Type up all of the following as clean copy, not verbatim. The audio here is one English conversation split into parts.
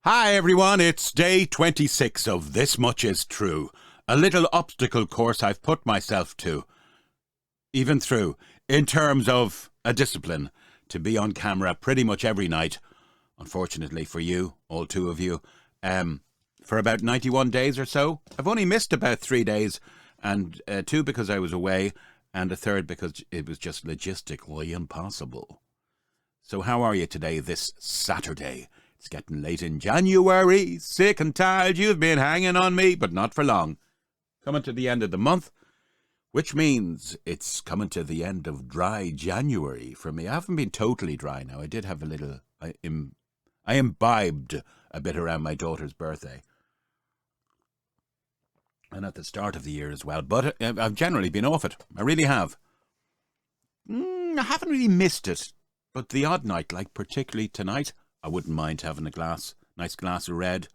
Hi everyone, it's day 26 of This Much Is True, a little obstacle course I've put myself to, even through, in terms of a discipline to be on camera pretty much every night, unfortunately for you, all two of you, for about 91 days or so. I've only missed about 3 days, and 2 because I was away, and a third because it was just logistically impossible. So how are you today, this Saturday? It's getting late in January, sick and tired, you've been hanging on me, but not for long. Coming to the end of the month, which means it's coming to the end of dry January for me. I haven't been totally dry now. I did have a little, I imbibed a bit around my daughter's birthday. And at the start of the year as well, but I've generally been off it. I really have. I haven't really missed it, but the odd night, like particularly tonight, I wouldn't mind having a nice glass of red.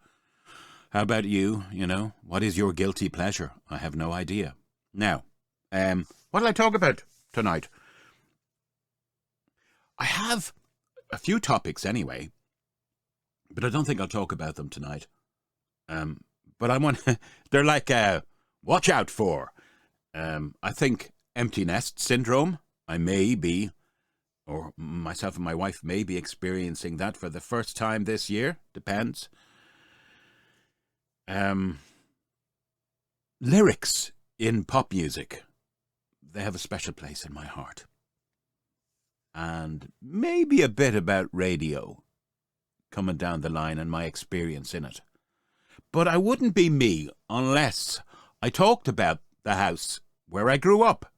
How about you? You know, what is your guilty pleasure? I have no idea. Now, what'll I talk about tonight? I have a few topics anyway, but I don't think I'll talk about them tonight. But I want, they're like, watch out for. I think empty nest syndrome. I may be, or myself and my wife may be experiencing that for the first time this year. Depends. Lyrics in pop music, they have a special place in my heart. And maybe a bit about radio coming down the line and my experience in it. But I wouldn't be me unless I talked about the house where I grew up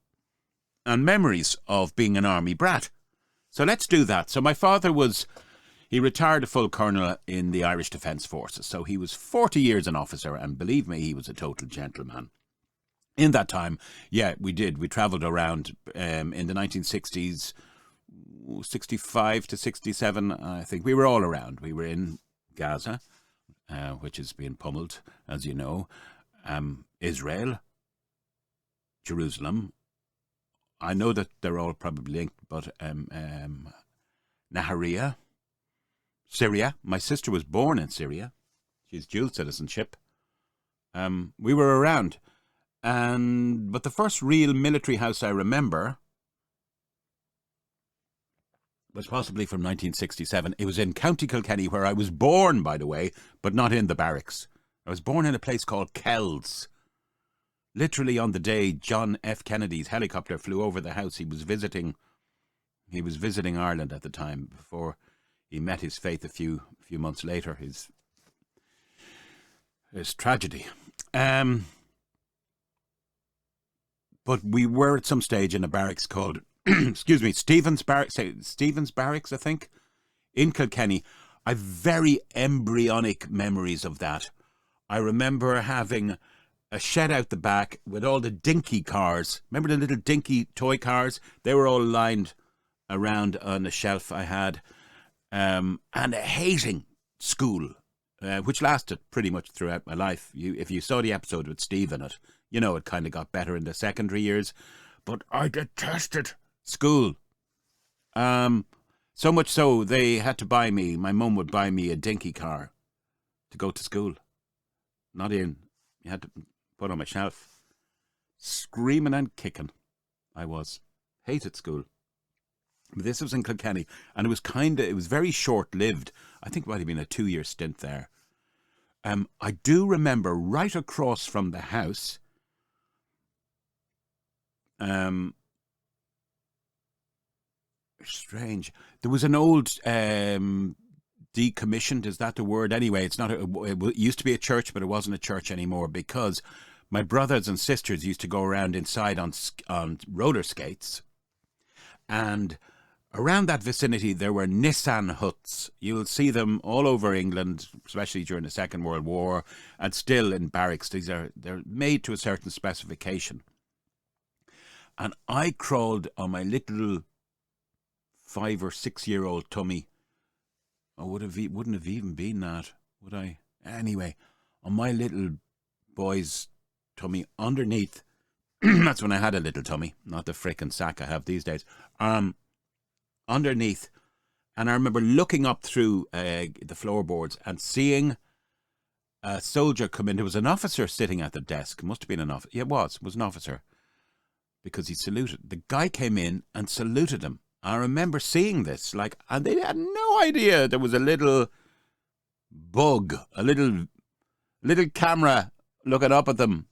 and memories of being an army brat. So let's do that. So my father he retired a full colonel in the Irish Defence Forces. So he was 40 years an officer, and believe me, he was a total gentleman. In that time, yeah, we did. We travelled around in the 1960s, 65 to 67, I think. We were all around. We were in Gaza, which is being pummeled, as you know, Israel, Jerusalem. I know that they're all probably linked, but Nahariya, Syria. My sister was born in Syria. She's dual citizenship. We were around. But the first real military house I remember was possibly from 1967. It was in County Kilkenny, where I was born, by the way, but not in the barracks. I was born in a place called Kells. Literally on the day John F. Kennedy's helicopter flew over the house, he was visiting Ireland at the time before he met his fate a few months later. His tragedy. But we were at some stage in a barracks called, Stephen's Barracks, I think, in Kilkenny. I have very embryonic memories of that. I remember having a shed out the back with all the dinky cars. Remember the little dinky toy cars? They were all lined around on a shelf I had. And hating school, which lasted pretty much throughout my life. If you saw the episode with Steve in it, you know it kind of got better in the secondary years. But I detested school. So much so, they had to my mum would buy me a dinky car to go to school. Not in. You had to put on my shelf. Screaming and kicking, I was. Hated school. But this was in Kilkenny, and it was very short-lived. I think it might have been a 2-year stint there. I do remember right across from the house, strange, there was an old decommissioned, is that the word? Anyway, it used to be a church, but it wasn't a church anymore, because my brothers and sisters used to go around inside on roller skates, and around that vicinity there were Nissan huts. You'll see them all over England, especially during the Second World War, and still in barracks. They're made to a certain specification. And I crawled on my little 5 or 6 year old tummy. I wouldn't have even been that, would I? Anyway, on my little boy's tummy underneath. That's when I had a little tummy, not the frickin' sack I have these days. Underneath And I remember looking up through the floorboards and seeing a soldier come in. There was an officer sitting at the desk. Must have been an officer. Yeah, it was an officer, because he saluted. The guy came in and saluted him. I remember seeing this, and they had no idea there was a little bug, a little camera looking up at them.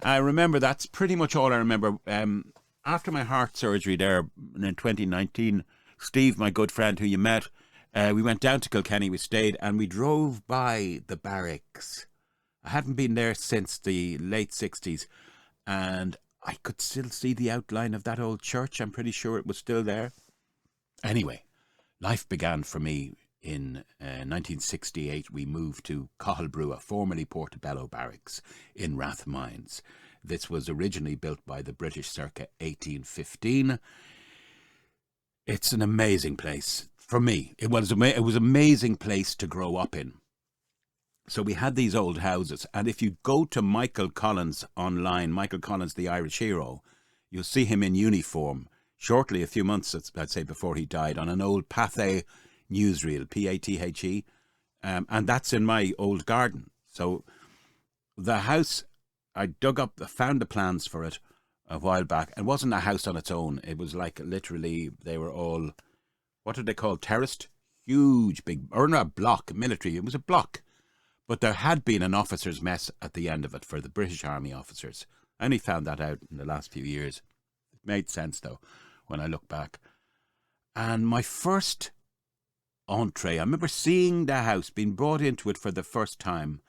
I remember that's pretty much all I remember. After my heart surgery there in 2019, Steve, my good friend who you met, we went down to Kilkenny, we stayed, and we drove by the barracks. I hadn't been there since the late 60s, and I could still see the outline of that old church. I'm pretty sure it was still there. Anyway, life began for me in 1968. We moved to Cathal, formerly Portobello Barracks in Rathmines. This was originally built by the British circa 1815. It's an amazing place for me. It was an amazing place to grow up in. So we had these old houses, and if you go to Michael Collins online, Michael Collins, the Irish hero, you'll see him in uniform shortly, a few months, I'd say, before he died, on an old Pathe newsreel, Pathe, and that's in my old garden. So the house, I found the plans for it a while back. It wasn't a house on its own. It was like literally, they were all, what are they called, terraced? Huge, big, or not a block, military, it was a block. But there had been an officer's mess at the end of it for the British Army officers. I only found that out in the last few years. It made sense, though, when I look back. And my first entree, I remember seeing the house, being brought into it for the first time,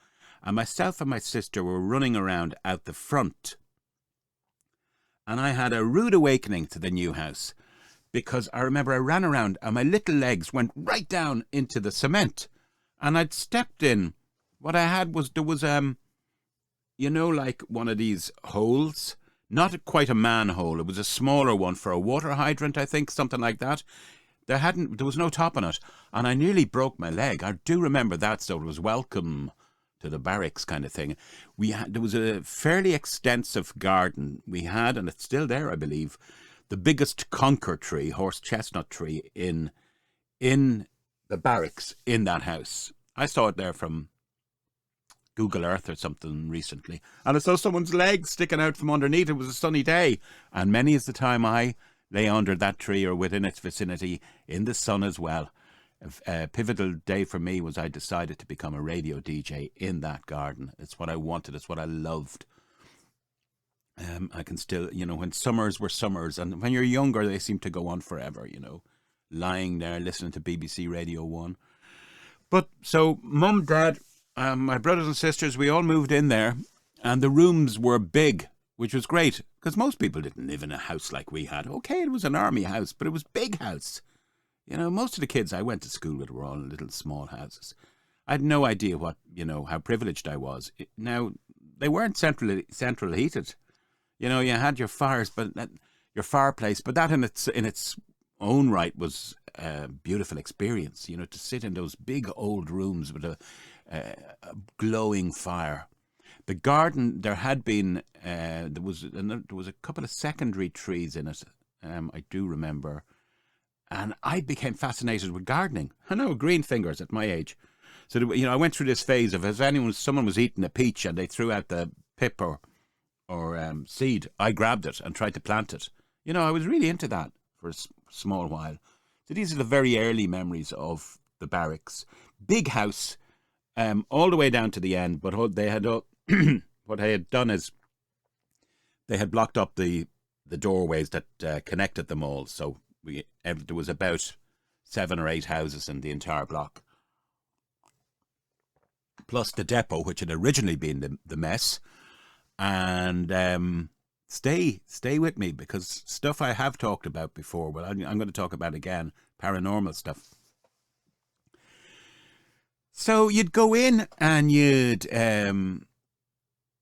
and myself and my sister were running around out the front. And I had a rude awakening to the new house, because I remember I ran around and my little legs went right down into the cement. And I'd stepped in. What I had was, there was, like one of these holes, not quite a manhole. It was a smaller one for a water hydrant, I think, something like that. There was no top on it, and I nearly broke my leg. I do remember that, so it was welcome to the barracks kind of thing. There was a fairly extensive garden we had, and it's still there, I believe. The biggest conker tree, horse chestnut tree, in the barracks in that house. I saw it there from Google Earth or something recently, and I saw someone's legs sticking out from underneath. It was a sunny day, and many is the time I lay under that tree or within its vicinity in the sun as well. A pivotal day for me was I decided to become a radio DJ in that garden. It's what I wanted. It's what I loved. I can still, when summers were summers, and when you're younger, they seem to go on forever, lying there listening to BBC Radio 1. But so Mum, Dad, my brothers and sisters, we all moved in there, and the rooms were big, which was great, because most people didn't live in a house like we had. Okay, it was an army house, but it was a big house. Most of the kids I went to school with were all in little small houses. I had no idea how privileged I was. Now, they weren't central heated. You had your fires, but your fireplace, but that in its own right was a beautiful experience. To sit in those big old rooms with a glowing fire. The garden, there had been there was a couple of secondary trees in it. I do remember, and I became fascinated with gardening. I know, green fingers at my age. So I went through this phase of, someone was eating a peach and they threw out the pip or seed, I grabbed it and tried to plant it. I was really into that for a small while. So these are the very early memories of the barracks. Big house, all the way down to the end. But what they had done is they had blocked up the doorways that connected them all. So there was about 7 or 8 houses in the entire block, plus the depot, which had originally been the mess. And stay with me, because stuff I have talked about before, well, I'm going to talk about again, paranormal stuff. So you'd go in and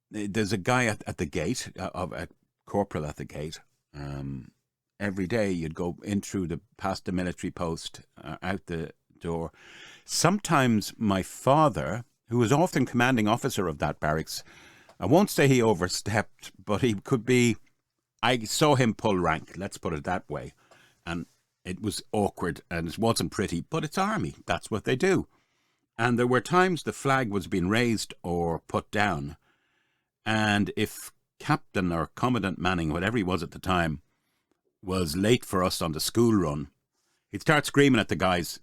there's a guy at the gate, a corporal at the gate. Every day you'd go in past the military post, out the door. Sometimes my father, who was often commanding officer of that barracks, I won't say he overstepped, but he could be, I saw him pull rank, let's put it that way. And it was awkward and it wasn't pretty, but it's army. That's what they do. And there were times the flag was being raised or put down, and if Captain or Commandant Manning, whatever he was at the time, was late for us on the school run, he'd start screaming at the guys,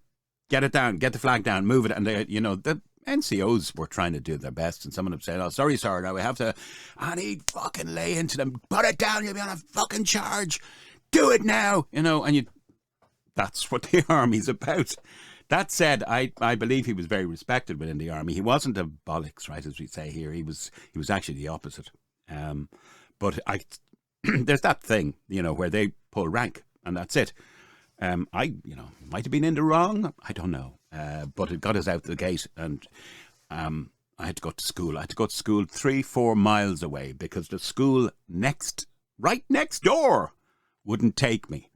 get it down, get the flag down, move it. And they, you know, the NCOs were trying to do their best, and someone would say, oh, sorry, sir, now we have to, and he'd fucking lay into them, put it down, you'll be on a fucking charge, do it now, you know, and that's what the army's about. That said, I believe he was very respected within the army. He wasn't a bollocks, right, as we say here. He was actually the opposite. But there's that thing, you know, where they pull rank, and that's it. I might have been in the wrong. I don't know. But it got us out the gate, and I had to go to school. I had to go to school 3-4 miles away because the school right next door, wouldn't take me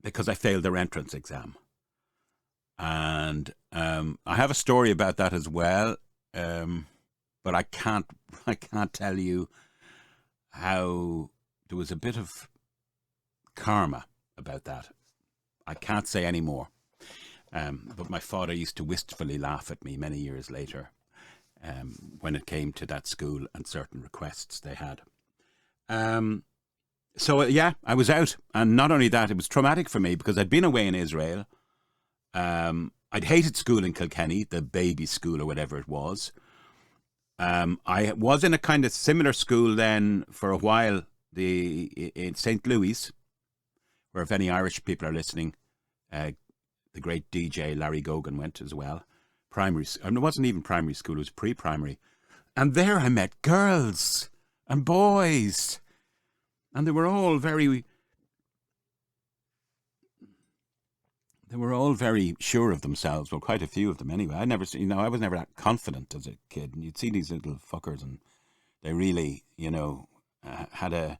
because I failed their entrance exam. And I have a story about that as well, but I can't tell you how there was a bit of karma about that. I can't say any more. But my father used to wistfully laugh at me many years later when it came to that school and certain requests they had. So, yeah, I was out. And not only that, it was traumatic for me because I'd been away in Israel. I'd hated school in Kilkenny, the baby school or whatever it was. I was in a kind of similar school then for a while in St. Louis, where if any Irish people are listening, the great DJ Larry Gogan went as well. It wasn't even primary school, it was pre-primary. And there I met girls and boys. And they were all very sure of themselves. Well, quite a few of them anyway. I was never that confident as a kid. And you'd see these little fuckers and they really, you know, they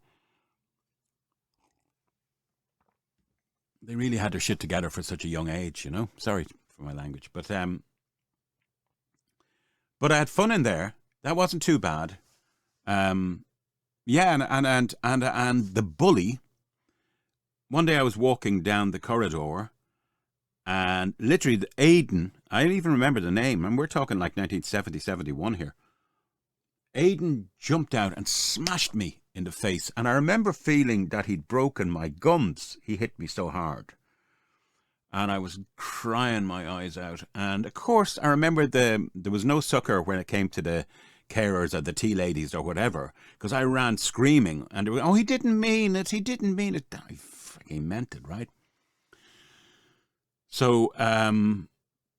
really had their shit together for such a young age, you know. Sorry for my language. But I had fun in there. That wasn't too bad. Yeah, and the bully, one day I was walking down the corridor and literally Aidan, I don't even remember the name, and we're talking like 1970, 71 here. Aidan jumped out and smashed me in the face, and I remember feeling that he'd broken my gums. He hit me so hard. And I was crying my eyes out. And of course, I remember there was no succor when it came to the carers or the tea ladies or whatever, because I ran screaming and they were, oh, he didn't mean it. I freaking meant it, right? So,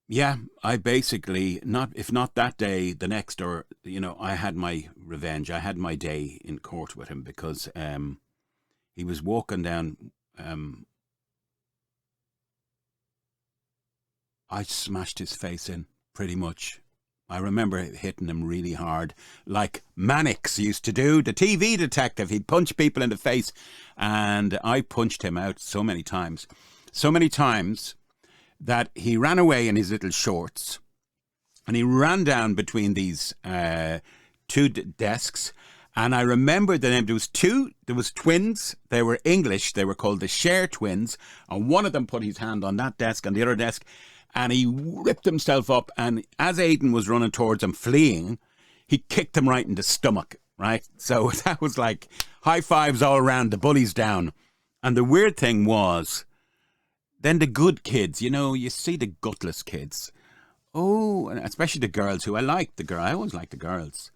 yeah, I basically, if not that day, the next, or, you know, I had my revenge. I had my day in court with him because he was walking down. I smashed his face in, pretty much. I remember hitting him really hard, like Mannix used to do, the TV detective. He'd punch people in the face, and I punched him out so many times that he ran away in his little shorts, and he ran down between these two desks. And I remember the name. There was twins. They were English. They were called the Share twins. And one of them put his hand on that desk and the other desk, and he ripped himself up. And as Aidan was running towards him, fleeing, he kicked him right in the stomach, right? So that was like high fives all around, the bullies down. And the weird thing was, then the good kids, you know, you see the gutless kids. Oh, and especially the girls who I always liked the girls.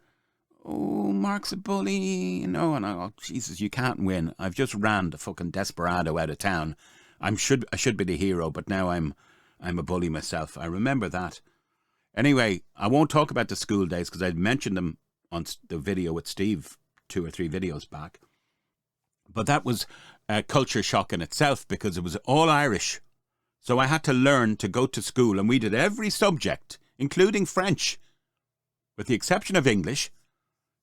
Oh, Mark's a bully, you know, and oh, Jesus, you can't win. I've just ran the fucking desperado out of town. I should be the hero, but now I'm a bully myself. I remember that. Anyway, I won't talk about the school days because I'd mentioned them on the video with Steve 2 or 3 videos back. But that was a culture shock in itself because it was all Irish. So I had to learn to go to school, and we did every subject, including French, with the exception of English,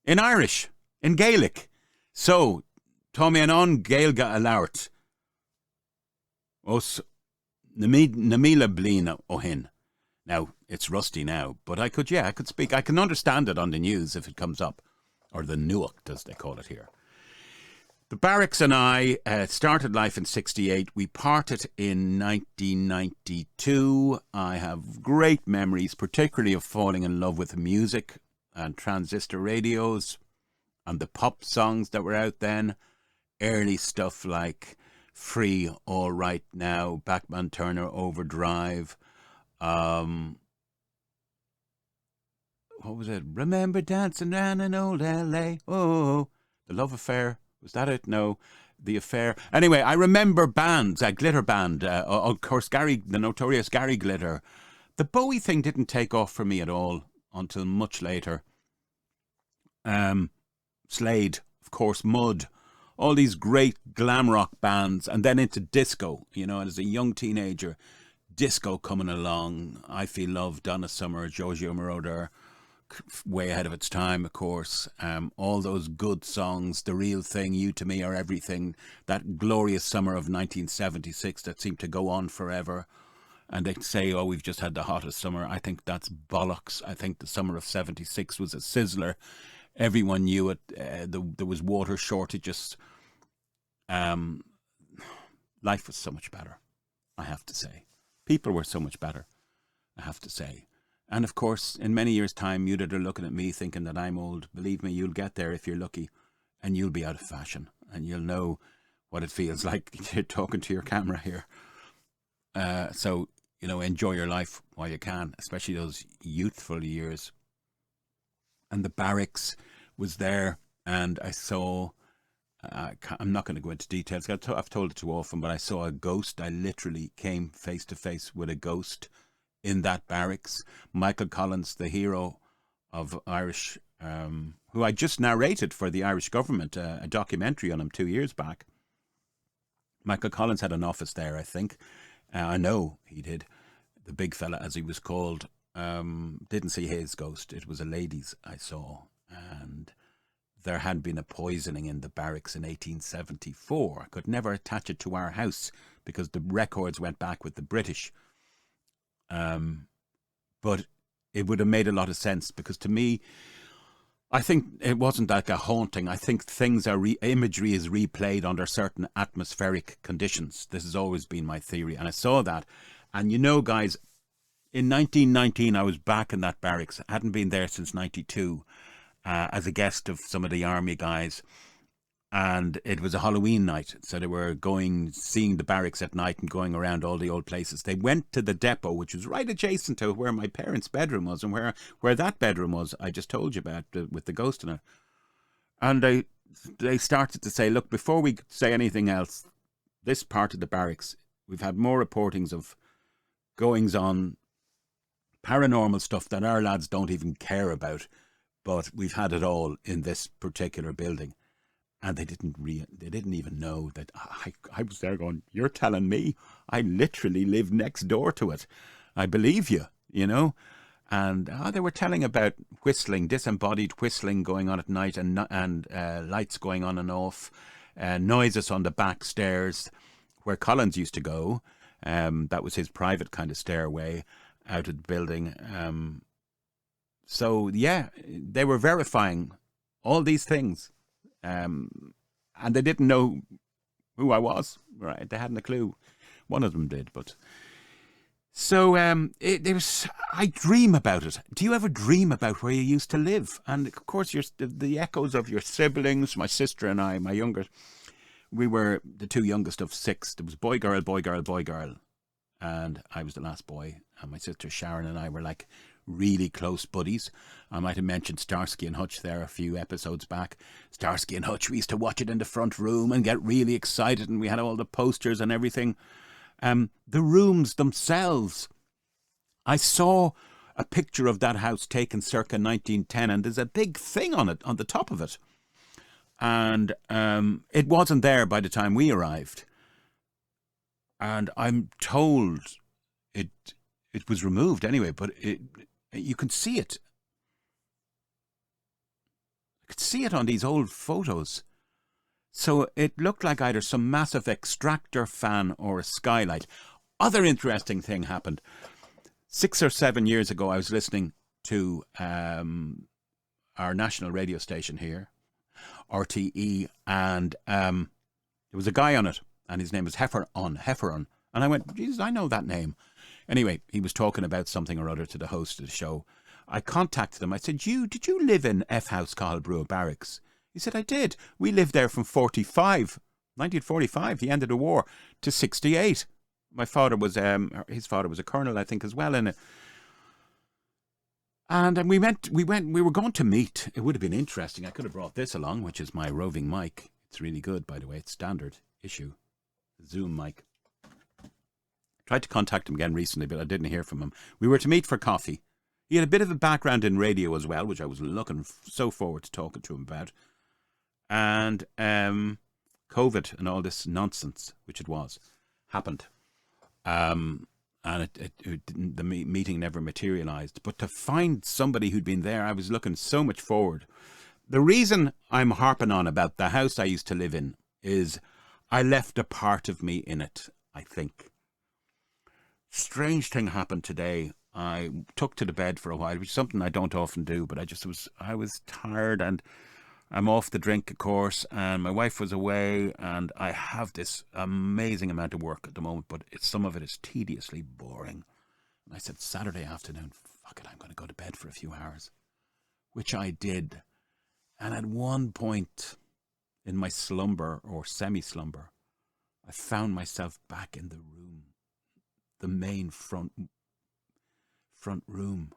in Irish, in Gaelic. So, tá mé an Gaelga a labhairt. Os na míle bliana ó hin. Now, it's rusty now, but I could speak. I can understand it on the news if it comes up, or the nuacht, as they call it here. The Barracks and I started life in 68. We parted in 1992. I have great memories, particularly of falling in love with music and transistor radios and the pop songs that were out then. Early stuff like Free, All Right Now, Bachman Turner Overdrive. What was it? Remember dancing round in old L.A. Oh, The Love Affair. Was that it? No. The Affair. Anyway, I remember bands, Glitter Band, of course, the notorious Gary Glitter. The Bowie thing didn't take off for me at all until much later. Slade, of course, Mud, all these great glam rock bands, and then into disco, you know, as a young teenager, disco coming along. I Feel Love, Donna Summer, Giorgio Moroder, way ahead of its time, of course. All those good songs, The Real Thing, You to Me Are Everything, that glorious summer of 1976 that seemed to go on forever. And they say, oh, we've just had the hottest summer. I think that's bollocks. I think the summer of 76 was a sizzler. Everyone knew it. There was water shortages. Life was so much better, I have to say. People were so much better, I have to say. And of course, in many years' time, you that are looking at me thinking that I'm old, believe me, you'll get there if you're lucky, and you'll be out of fashion, and you'll know what it feels like talking to your camera here. So, you know, enjoy your life while you can, especially those youthful years. And the Barracks was there, and I saw, I'm not going to go into details, I've told it too often, but I saw a ghost. I literally came face to face with a ghost in that barracks. Michael Collins, the hero of Irish, who I just narrated for the Irish government, a documentary on him 2 years back. Michael Collins had an office there, I think. I know he did. The big fella, as he was called. Didn't see his ghost. It was a lady's I saw. And there had been a poisoning in the barracks in 1874. I could never attach it to our house because the records went back with the British. But it would have made a lot of sense, because to me, I think it wasn't like a haunting. I think imagery is replayed under certain atmospheric conditions. This has always been my theory, and I saw that. And you know, guys, in 1919, I was back in that barracks. I hadn't been there since 92, as a guest of some of the army guys. And it was a Halloween night, so they were seeing the barracks at night and going around all the old places. They went to the depot, which was right adjacent to where my parents' bedroom was, and where that bedroom was, I just told you about, with the ghost in it. And they started to say, look, before we say anything else, this part of the barracks, we've had more reportings of goings on, paranormal stuff that our lads don't even care about, but we've had it all in this particular building. And they didn't even know that I was there going, you're telling me? I literally live next door to it. I believe you, you know. And they were telling about whistling, disembodied whistling going on at night, and lights going on and off, noises on the back stairs where Collins used to go. That was his private kind of stairway out of the building. So, yeah, they were verifying all these things. And they didn't know who I was, right? They hadn't a clue. One of them did, but... So, I dream about it. Do you ever dream about where you used to live? And, of course, the echoes of your siblings, my sister and I, my younger... We were the two youngest of six. There was boy, girl, boy, girl, boy, girl. And I was the last boy. And my sister Sharon and I were like really close buddies. I might have mentioned Starsky and Hutch there a few episodes back. Starsky and Hutch, we used to watch it in the front room and get really excited, and we had all the posters and everything. The rooms themselves, I saw a picture of that house taken circa 1910, and there's a big thing on it, on the top of it. And it wasn't there by the time we arrived. And I'm told it was removed anyway, but you can see it. I could see it on these old photos. So it looked like either some massive extractor fan or a skylight. Other interesting thing happened. 6 or 7 years ago, I was listening to our national radio station here. RTE, and there was a guy on it, and his name was Hefferon. And I went, Jesus, I know that name. Anyway, he was talking about something or other to the host of the show. I contacted him. I said, did you live in F House Carlbrewer Barracks? He said, I did. We lived there from 1945, the end of the war, to 68. My father was, his father was a colonel, I think, as well in it. And we were going to meet. It would have been interesting. I could have brought this along, which is my roving mic. It's really good, by the way. It's standard issue. Zoom mic. Tried to contact him again recently, but I didn't hear from him. We were to meet for coffee. He had a bit of a background in radio as well, which I was looking so forward to talking to him about. And COVID and all this nonsense, which it was, happened. And the meeting never materialised. But to find somebody who'd been there, I was looking so much forward. The reason I'm harping on about the house I used to live in is I left a part of me in it, I think. Strange thing happened today. I took to the bed for a while, which is something I don't often do, but I was tired, and I'm off the drink, of course, and my wife was away, and I have this amazing amount of work at the moment, but some of it is tediously boring. And I said, Saturday afternoon, fuck it, I'm going to go to bed for a few hours, which I did. And at one point in my slumber or semi-slumber, I found myself back in the room, the main front room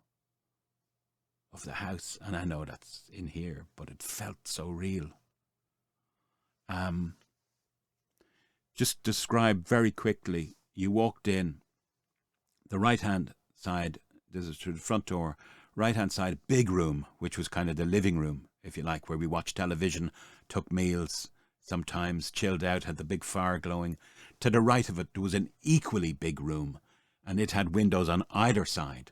of the house. And I know that's in here, but it felt so real. Just describe very quickly, you walked in, the right-hand side, this is through the front door, right-hand side, big room, which was kind of the living room, if you like, where we watched television, took meals, sometimes chilled out, had the big fire glowing. To the right of it, there was an equally big room, and it had windows on either side.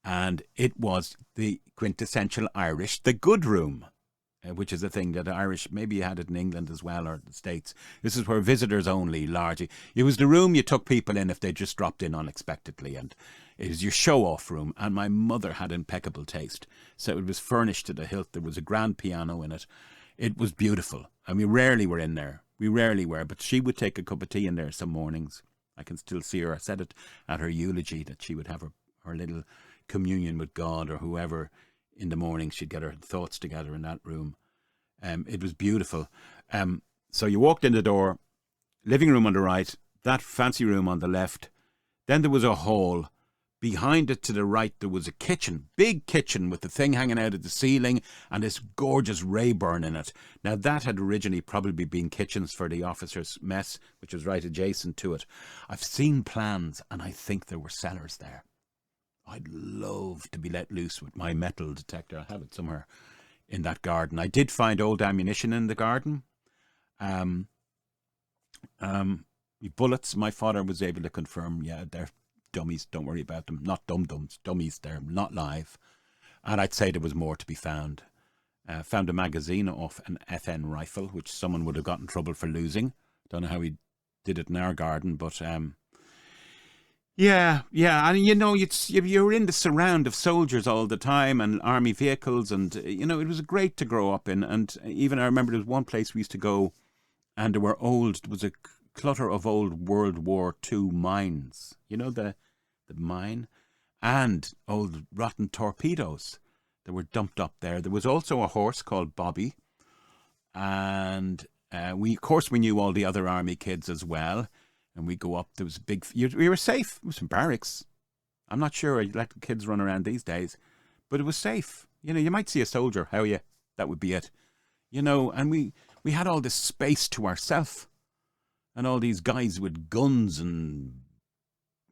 And it was the quintessential Irish, the good room, which is a thing that Irish, maybe you had it in England as well, or the States. This is where visitors only, largely. It was the room you took people in if they just dropped in unexpectedly, and it was your show-off room. And my mother had impeccable taste, so it was furnished to the hilt. There was a grand piano in it. It was beautiful, and we rarely were in there. But she would take a cup of tea in there some mornings. I can still see her. I said it at her eulogy that she would have her little communion with God or whoever in the morning. She'd get her thoughts together in that room. It was beautiful. So you walked in the door, living room on the right, that fancy room on the left. Then there was a hall. Behind it to the right, there was a kitchen, big kitchen with the thing hanging out of the ceiling and this gorgeous Rayburn in it. Now, that had originally probably been kitchens for the officers' mess, which was right adjacent to it. I've seen plans, and I think there were cellars there. I'd love to be let loose with my metal detector. I have it somewhere in that garden. I did find old ammunition in the garden. Bullets, my father was able to confirm, yeah, they're dummies, don't worry about them. Not dum-dums, dummies, they're not live. And I'd say there was more to be found. Found a magazine off an FN rifle, which someone would have got in trouble for losing. Don't know how he did it in our garden, but yeah. And you know, you're in the surround of soldiers all the time and army vehicles, and you know, it was great to grow up in. And even I remember there was one place we used to go, and there was a clutter of old World War II mines. You know, the mine, and old rotten torpedoes that were dumped up there. There was also a horse called Bobby, and we knew all the other army kids as well. And we go up. There was a big. We were safe. It was some barracks. I'm not sure I'd let the kids run around these days, but it was safe. You know, you might see a soldier. How are you? That would be it. You know, and we had all this space to ourselves. And all these guys with guns and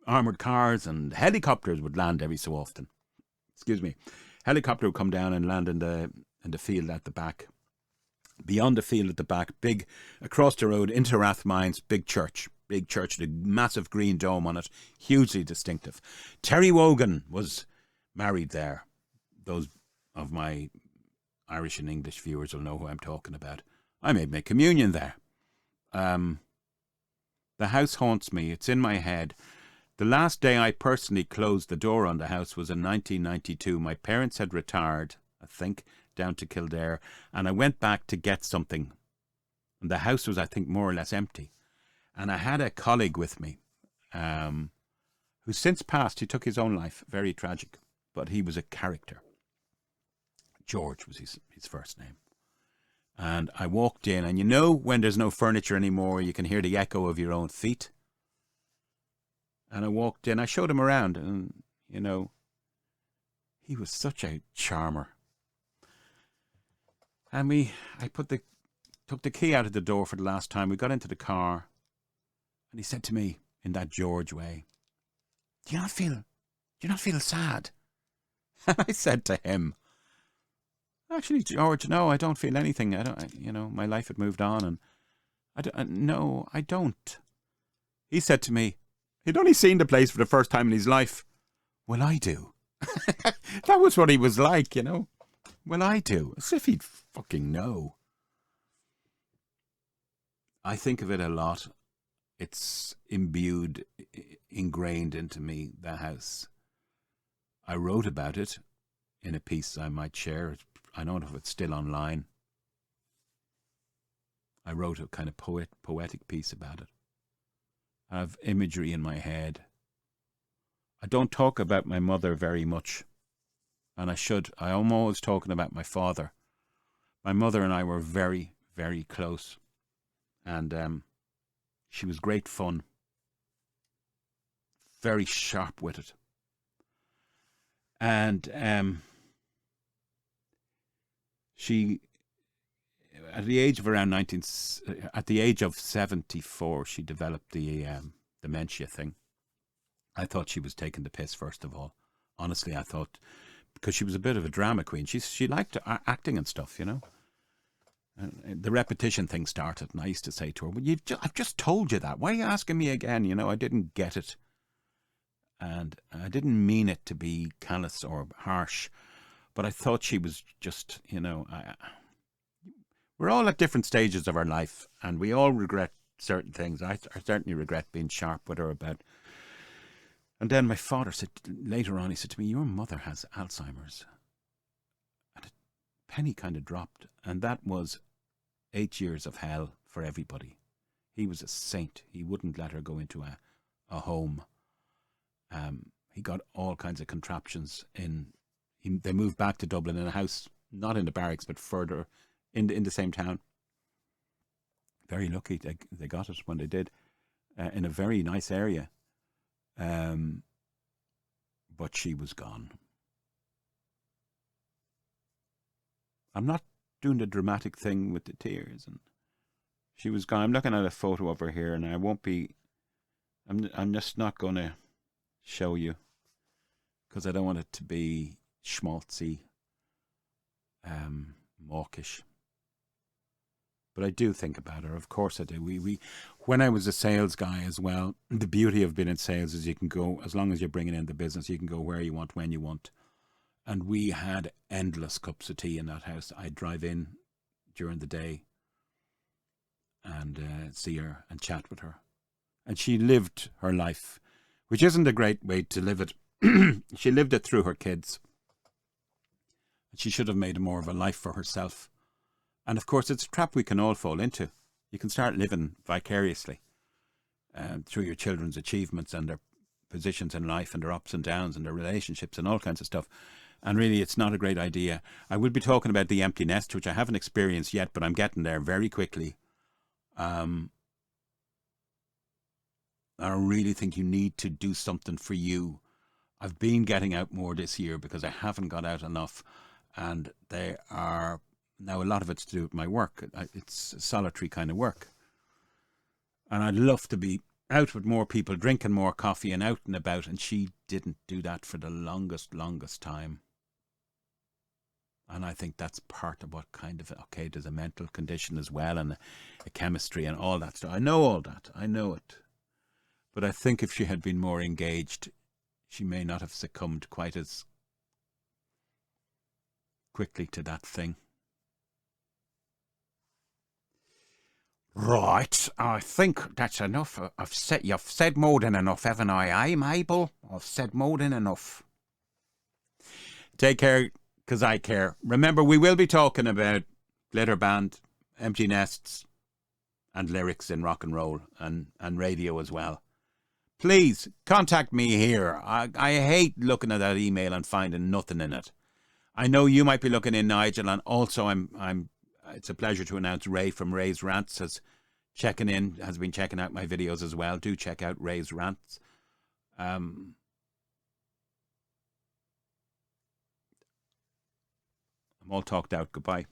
armoured cars and helicopters would land every so often. Excuse me. Helicopter would come down and land in the field at the back. Beyond the field at the back, big, across the road, into Rathmines, big church, the massive green dome on it, hugely distinctive. Terry Wogan was married there. Those of my Irish and English viewers will know who I'm talking about. I made my communion there. The house haunts me. It's in my head. The last day I personally closed the door on the house was in 1992. My parents had retired, I think. down to Kildare, and I went back to get something. And the house was, I think, more or less empty. And I had a colleague with me, who's since passed. He took his own life, very tragic, but he was a character. George was his first name. And I walked in, and you know when there's no furniture anymore, you can hear the echo of your own feet. And I walked in, I showed him around, and, you know, he was such a charmer. And I took the key out of the door for the last time. We got into the car, and he said to me in that George way, do you not feel sad? And I said to him, actually, George, no, I don't feel anything. My life had moved on, and I don't. He said to me, he'd only seen the place for the first time in his life. Well, I do. That was what he was like, you know. Well, I do. As if he'd fucking know. I think of it a lot. It's ingrained into me, the house. I wrote about it in a piece I might share. I don't know if it's still online. I wrote a kind of poetic piece about it. I have imagery in my head. I don't talk about my mother very much, and I should. I am always talking about my father. My mother and I were very, very close, and she was great fun, very sharp-witted, and she, at the age of 74, she developed the dementia thing. I thought she was taking the piss, first of all. Honestly, I thought, because she was a bit of a drama queen. She liked acting and stuff, you know. And the repetition thing started, and I used to say to her, well, I've just told you that. Why are you asking me again? You know, I didn't get it. And I didn't mean it to be callous or harsh, but I thought she was just, you know, we're all at different stages of our life, and we all regret certain things. I certainly regret being sharp with her about. And then my father said, later on, he said to me, your mother has Alzheimer's. And a penny kind of dropped. And that was 8 years of hell for everybody. He was a saint. He wouldn't let her go into a home. He got all kinds of contraptions in. They moved back to Dublin in a house, not in the barracks, but further in the same town. Very lucky they got it when they did, in a very nice area. But she was gone. I'm not doing the dramatic thing with the tears, and she was gone. I'm looking at a photo of her here, and I won't be. I'm just not going to show you, because I don't want it to be schmaltzy, mawkish. But I do think about her. Of course I do. When I was a sales guy as well, the beauty of being in sales is you can go, as long as you're bringing in the business, you can go where you want, when you want. And we had endless cups of tea in that house. I'd drive in during the day and see her and chat with her. And she lived her life, which isn't a great way to live it. She lived it through her kids. She should have made more of a life for herself. And of course, it's a trap we can all fall into. You can start living vicariously through your children's achievements and their positions in life and their ups and downs and their relationships and all kinds of stuff. And really, it's not a great idea. I will be talking about the empty nest, which I haven't experienced yet, but I'm getting there very quickly. I really think you need to do something for you. I've been getting out more this year because I haven't got out enough. And now a lot of it's to do with my work. It's solitary kind of work. And I'd love to be out with more people, drinking more coffee and out and about. And she didn't do that for the longest time. And I think that's part of what kind of, okay, there's a mental condition as well and a chemistry and all that stuff. I know all that. I know it. But I think if she had been more engaged, she may not have succumbed quite as quickly to that thing. Right, I think that's enough. You've said more than enough, haven't I, Mabel? I've said more than enough. Take care. because I care. Remember, we will be talking about glitter band, empty nests, and lyrics in rock and roll and radio as well. Please contact me here. I hate looking at that email and finding nothing in it. I know you might be looking in, Nigel, and also it's a pleasure to announce Ray from Ray's Rants has been checking out my videos as well. Do check out Ray's Rants. I'm all talked out. Goodbye.